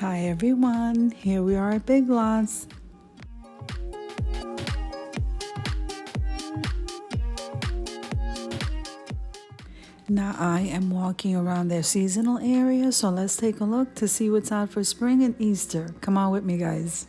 Hi everyone, here we are at Big Lots. Now I am walking around their seasonal area, so let's take a look to see what's out for spring and Easter. Come on with me, guys.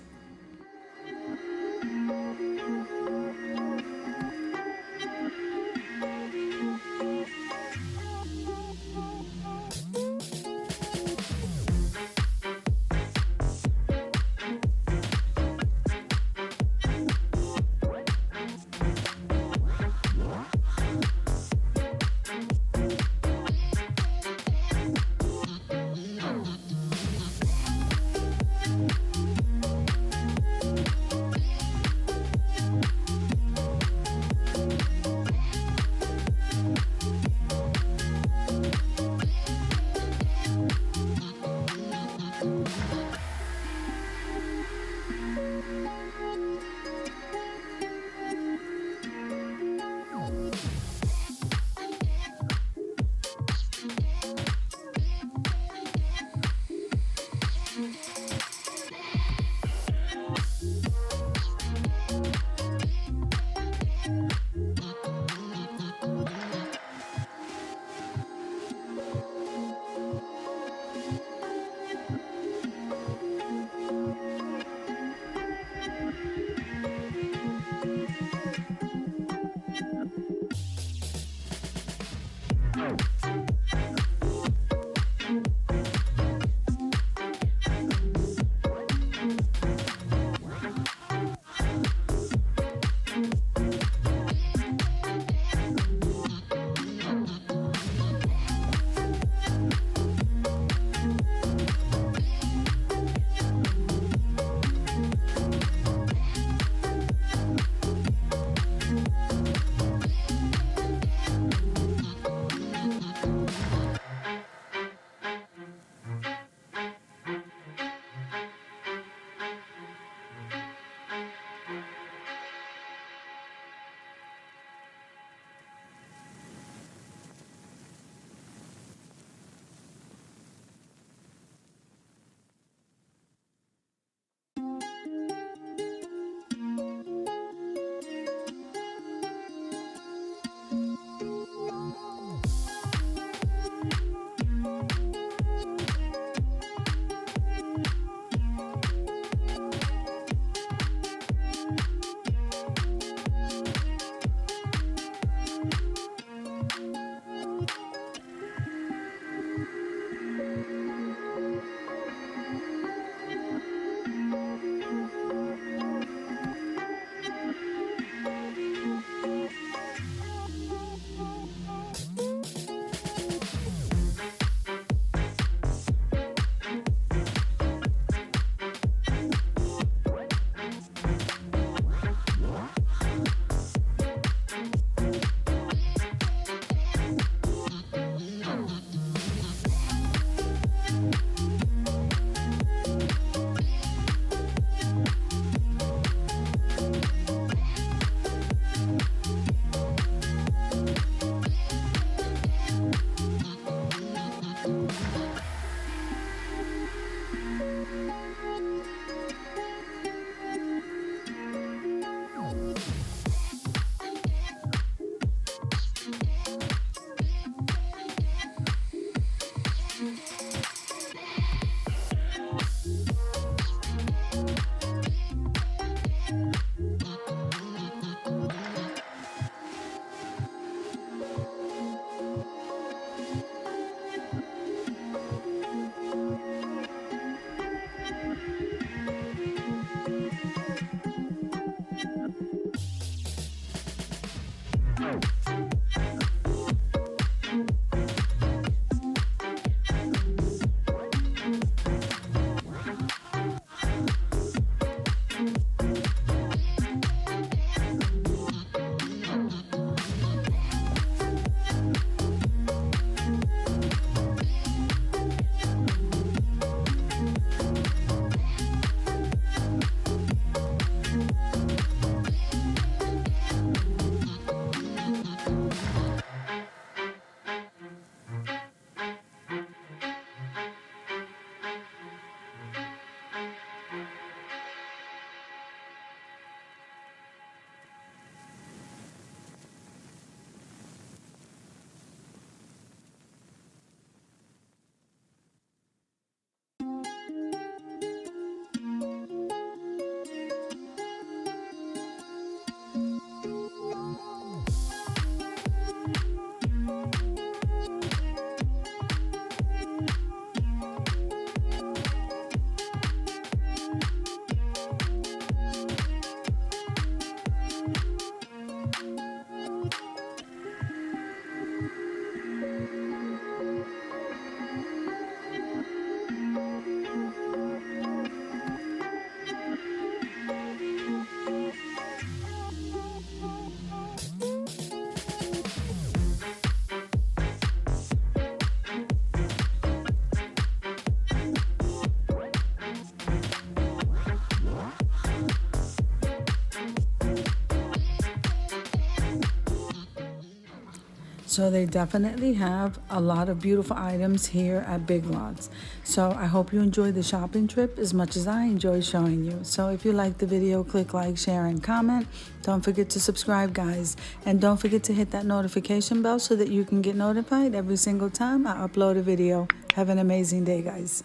So they definitely have a lot of beautiful items here at Big Lots. So I hope you enjoyed the shopping trip as much as I enjoyed showing you. So if you liked the video, click like, share, and comment. Don't forget to subscribe, guys. And don't forget to hit that notification bell so that you can get notified every single time I upload a video. Have an amazing day, guys.